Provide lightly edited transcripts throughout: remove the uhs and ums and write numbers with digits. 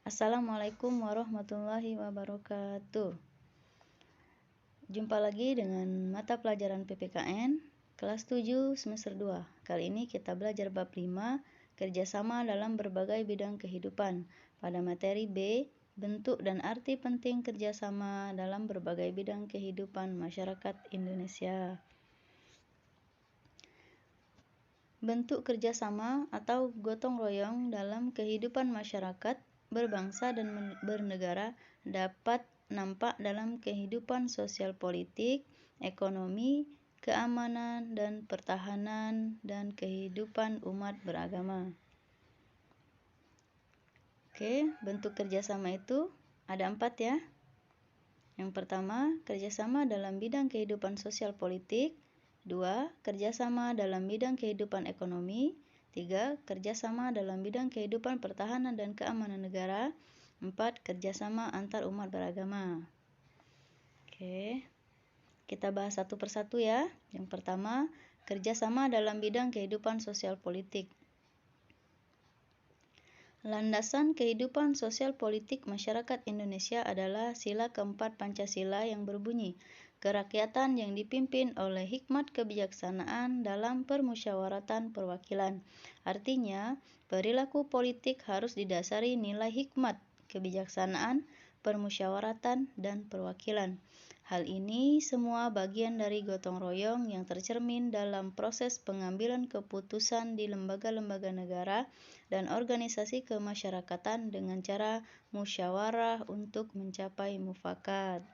Assalamualaikum warahmatullahi wabarakatuh. Jumpa lagi dengan mata pelajaran PPKN kelas 7 semester 2. Kali ini kita belajar bab 5, kerjasama dalam berbagai bidang kehidupan. Pada materi B, bentuk dan arti penting kerjasama dalam berbagai bidang kehidupan masyarakat Indonesia. Bentuk kerjasama atau gotong royong dalam kehidupan masyarakat berbangsa dan bernegara dapat nampak dalam kehidupan sosial politik, ekonomi, keamanan dan pertahanan, dan kehidupan umat beragama. Oke, bentuk kerjasama itu ada 4 ya. Yang pertama, kerjasama dalam bidang kehidupan sosial politik. 2. Kerjasama dalam bidang kehidupan ekonomi. 3. Kerjasama dalam bidang kehidupan pertahanan dan keamanan negara. 4. Kerjasama antar umat beragama. Oke, kita bahas satu persatu ya. Yang pertama, kerjasama dalam bidang kehidupan sosial politik. Landasan kehidupan sosial politik masyarakat Indonesia adalah sila keempat Pancasila yang berbunyi, kerakyatan yang dipimpin oleh hikmat kebijaksanaan dalam permusyawaratan perwakilan. Artinya, perilaku politik harus didasari nilai hikmat, kebijaksanaan, permusyawaratan, dan perwakilan. Hal ini semua bagian dari gotong royong yang tercermin dalam proses pengambilan keputusan di lembaga-lembaga negara dan organisasi kemasyarakatan dengan cara musyawarah untuk mencapai mufakat.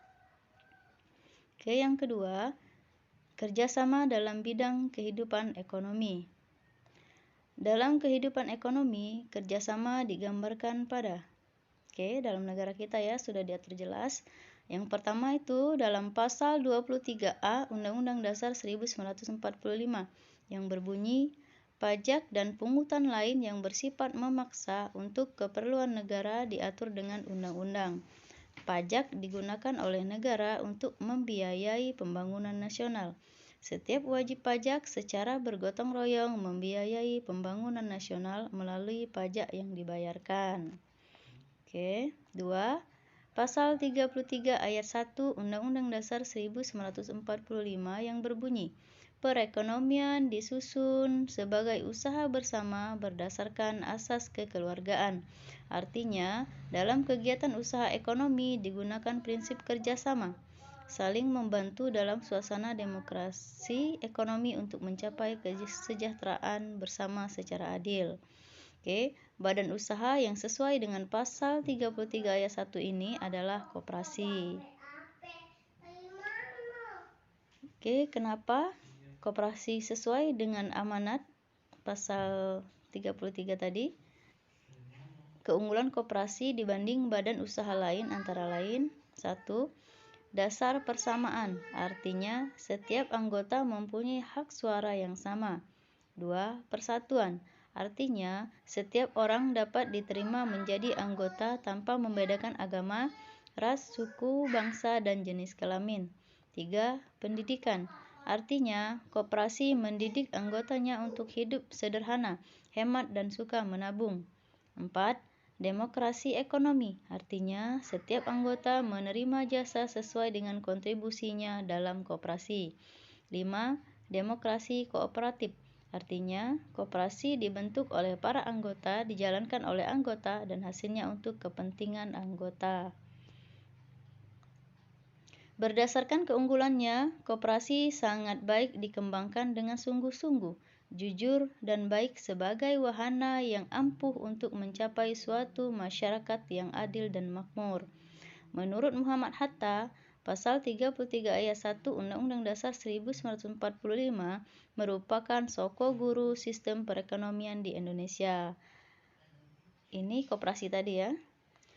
Oke, yang kedua, kerjasama dalam bidang kehidupan ekonomi. Dalam kehidupan ekonomi, kerjasama digambarkan pada dalam negara kita ya, sudah diatur jelas. Yang pertama itu dalam pasal 23A Undang-Undang Dasar 1945 yang berbunyi, pajak dan pungutan lain yang bersifat memaksa untuk keperluan negara diatur dengan undang-undang. Pajak digunakan oleh negara untuk membiayai pembangunan nasional. Setiap wajib pajak secara bergotong royong membiayai pembangunan nasional melalui pajak yang dibayarkan. Oke, 2. Pasal 33 ayat 1 Undang-Undang Dasar 1945 yang berbunyi, perekonomian disusun sebagai usaha bersama berdasarkan asas kekeluargaan. Artinya, dalam kegiatan usaha ekonomi digunakan prinsip kerjasama, saling membantu dalam suasana demokrasi ekonomi untuk mencapai kesejahteraan bersama secara adil. Oke, badan usaha yang sesuai dengan pasal 33 ayat 1 ini adalah koperasi. Oke, kenapa koperasi sesuai dengan amanat pasal 33 tadi? Keunggulan koperasi dibanding badan usaha lain antara lain: 1. Dasar persamaan, artinya setiap anggota mempunyai hak suara yang sama. 2. Persatuan, artinya setiap orang dapat diterima menjadi anggota tanpa membedakan agama, ras, suku, bangsa, dan jenis kelamin. 3. Pendidikan, artinya koperasi mendidik anggotanya untuk hidup sederhana, hemat, dan suka menabung. 4. Demokrasi ekonomi, artinya setiap anggota menerima jasa sesuai dengan kontribusinya dalam koperasi. 5. Demokrasi kooperatif, artinya koperasi dibentuk oleh para anggota, dijalankan oleh anggota, dan hasilnya untuk kepentingan anggota. Berdasarkan keunggulannya, koperasi sangat baik dikembangkan dengan sungguh-sungguh, jujur, dan baik sebagai wahana yang ampuh untuk mencapai suatu masyarakat yang adil dan makmur. Menurut Muhammad Hatta, pasal 33 ayat 1 Undang-Undang Dasar 1945 merupakan soko guru sistem perekonomian di Indonesia. Ini koperasi tadi ya.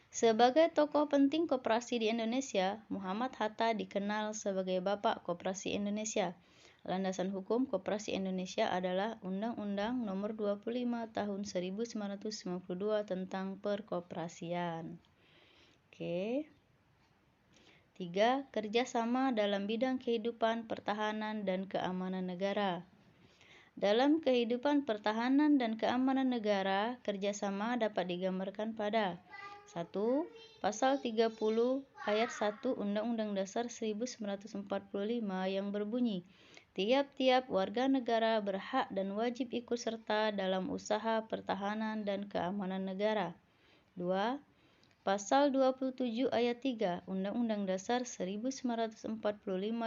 Sebagai tokoh penting koperasi di Indonesia, Muhammad Hatta dikenal sebagai Bapak Koperasi Indonesia. Landasan hukum koperasi Indonesia adalah Undang-Undang Nomor 25 Tahun 1992 tentang perkoperasian. Oke. 3. Kerjasama dalam bidang kehidupan pertahanan dan keamanan negara. Dalam kehidupan pertahanan dan keamanan negara, kerjasama dapat digambarkan pada 1. Pasal 30 ayat 1 Undang-Undang Dasar 1945 yang berbunyi, tiap-tiap warga negara berhak dan wajib ikut serta dalam usaha pertahanan dan keamanan negara. 2. Pasal 27 ayat 3 Undang-Undang Dasar 1945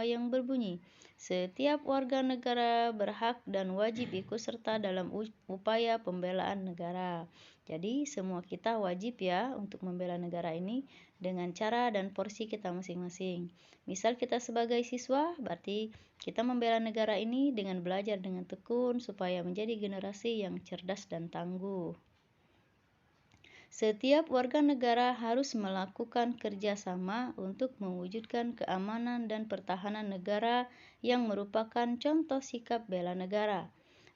yang berbunyi, setiap warga negara berhak dan wajib ikut serta dalam upaya pembelaan negara. Jadi semua kita wajib ya untuk membela negara ini dengan cara dan porsi kita masing-masing. Misal kita sebagai siswa, berarti kita membela negara ini dengan belajar dengan tekun supaya menjadi generasi yang cerdas dan tangguh. Setiap warga negara harus melakukan kerjasama untuk mewujudkan keamanan dan pertahanan negara yang merupakan contoh sikap bela negara.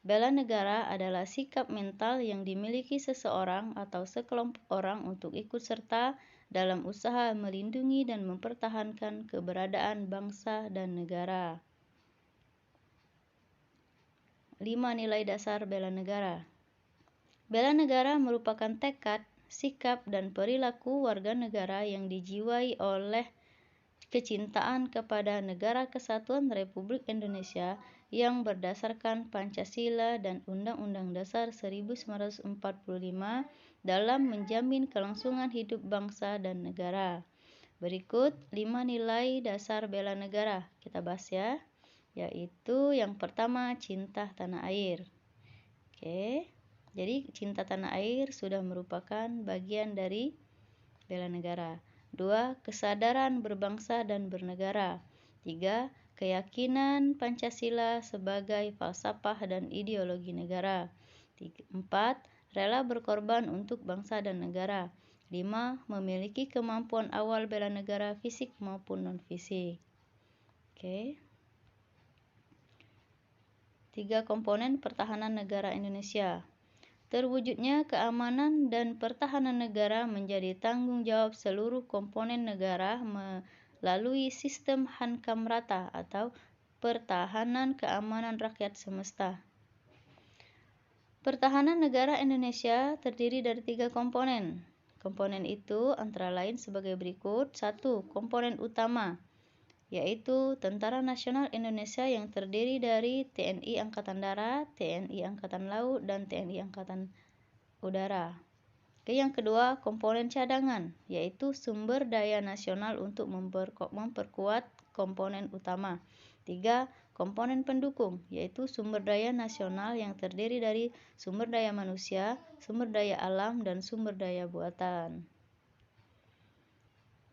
Bela negara adalah sikap mental yang dimiliki seseorang atau sekelompok orang untuk ikut serta dalam usaha melindungi dan mempertahankan keberadaan bangsa dan negara. 5 nilai dasar bela negara. Bela negara merupakan tekad, sikap, dan perilaku warga negara yang dijiwai oleh kecintaan kepada Negara Kesatuan Republik Indonesia yang berdasarkan Pancasila dan Undang-Undang Dasar 1945 dalam menjamin kelangsungan hidup bangsa dan negara. Berikut 5 nilai dasar bela negara. Kita bahas ya. Yaitu yang pertama, cinta tanah air. Oke. Jadi cinta tanah air sudah merupakan bagian dari bela negara. 2. Kesadaran berbangsa dan bernegara. 3. Keyakinan Pancasila sebagai falsafah dan ideologi negara. 4. Rela berkorban untuk bangsa dan negara. 5. Memiliki kemampuan awal bela negara fisik maupun non-fisik. Oke. 3 komponen pertahanan negara Indonesia. Terwujudnya keamanan dan pertahanan negara menjadi tanggung jawab seluruh komponen negara melalui sistem hankam rata atau pertahanan keamanan rakyat semesta. Pertahanan negara Indonesia terdiri dari 3 komponen. Komponen itu antara lain sebagai berikut. 1. Komponen utama, yaitu Tentara Nasional Indonesia yang terdiri dari TNI Angkatan Darat, TNI Angkatan Laut, dan TNI Angkatan Udara. Yang kedua, komponen cadangan, yaitu sumber daya nasional untuk memperkuat komponen utama. 3. Komponen pendukung, yaitu sumber daya nasional yang terdiri dari sumber daya manusia, sumber daya alam, dan sumber daya buatan.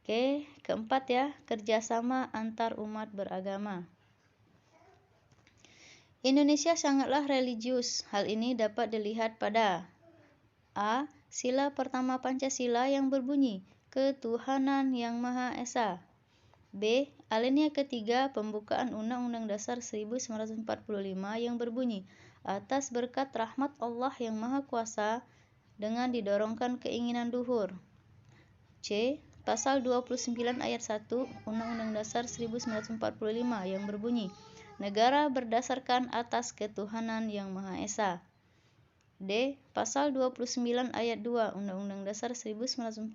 Oke, keempat ya, kerjasama antar umat beragama. Indonesia sangatlah religius. Hal ini dapat dilihat pada A. Sila pertama Pancasila yang berbunyi, Ketuhanan Yang Maha Esa. B. Alinea ketiga pembukaan Undang-Undang Dasar 1945 yang berbunyi, atas berkat rahmat Allah yang Maha Kuasa dengan didorongkan keinginan luhur. C. Pasal 29 ayat 1 Undang-Undang Dasar 1945 yang berbunyi, negara berdasarkan atas ketuhanan yang Maha Esa. D. Pasal 29 ayat 2 Undang-Undang Dasar 1945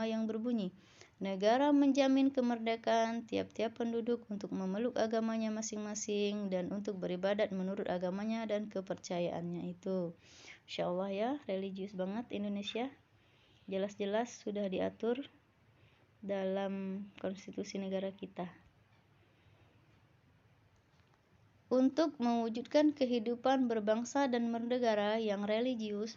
yang berbunyi, negara menjamin kemerdekaan tiap-tiap penduduk untuk memeluk agamanya masing-masing dan untuk beribadat menurut agamanya dan kepercayaannya itu. Insya Allah ya, religius banget Indonesia. Jelas-jelas sudah diatur dalam konstitusi negara kita. Untuk mewujudkan kehidupan berbangsa dan bernegara yang religius,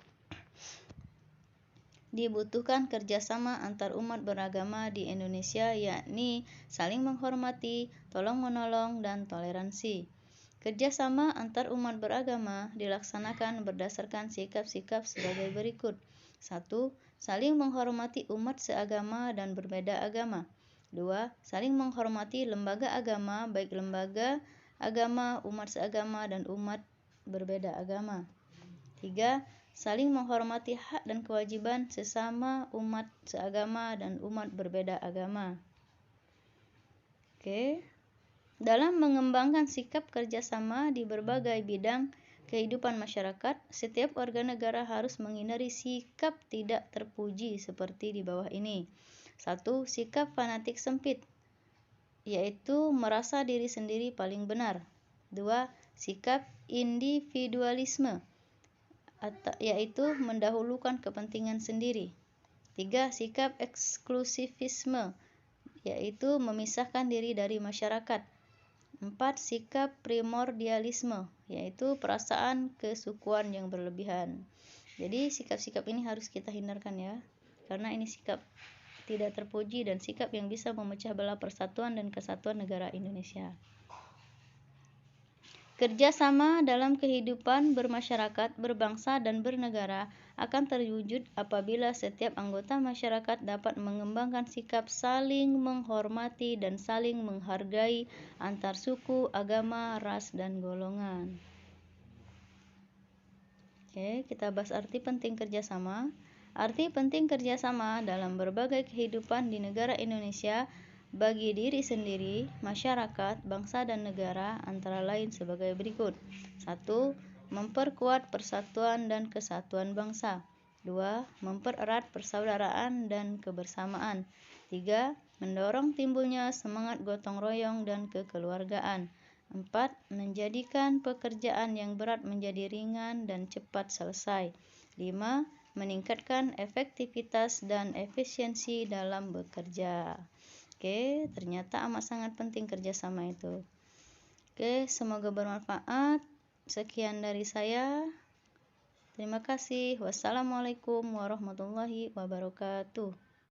dibutuhkan kerjasama antar umat beragama di Indonesia, yakni saling menghormati, tolong-menolong, dan toleransi. Kerjasama antar umat beragama dilaksanakan berdasarkan sikap-sikap sebagai berikut. 1. Saling menghormati umat seagama dan berbeda agama. 2. Saling menghormati lembaga agama, baik lembaga agama, umat seagama, dan umat berbeda agama. 3. Saling menghormati hak dan kewajiban sesama umat seagama dan umat berbeda agama. Oke. Dalam mengembangkan sikap kerjasama di berbagai bidang, kehidupan masyarakat, setiap warga negara harus menghindari sikap tidak terpuji seperti di bawah ini. 1. Sikap fanatik sempit, yaitu merasa diri sendiri paling benar. 2. Sikap individualisme, yaitu mendahulukan kepentingan sendiri. 3. Sikap eksklusivisme, yaitu memisahkan diri dari masyarakat. 4. Sikap primordialisme, yaitu perasaan kesukuan yang berlebihan. Jadi sikap-sikap ini harus kita hindarkan ya, karena ini sikap tidak terpuji dan sikap yang bisa memecah belah persatuan dan kesatuan negara Indonesia. Kerjasama dalam kehidupan bermasyarakat, berbangsa, dan bernegara akan terwujud apabila setiap anggota masyarakat dapat mengembangkan sikap saling menghormati dan saling menghargai antar suku, agama, ras, dan golongan. Oke, kita bahas arti penting kerjasama. Arti penting kerjasama dalam berbagai kehidupan di negara Indonesia bagi diri sendiri, masyarakat, bangsa, dan negara antara lain sebagai berikut. 1. Memperkuat persatuan dan kesatuan bangsa. 2. Mempererat persaudaraan dan kebersamaan. 3. Mendorong timbulnya semangat gotong royong dan kekeluargaan. 4. Menjadikan pekerjaan yang berat menjadi ringan dan cepat selesai. 5. Meningkatkan efektivitas dan efisiensi dalam bekerja. Oke, ternyata amat sangat penting kerjasama itu. Oke, semoga bermanfaat. Sekian dari saya. Terima kasih. Wassalamualaikum warahmatullahi wabarakatuh.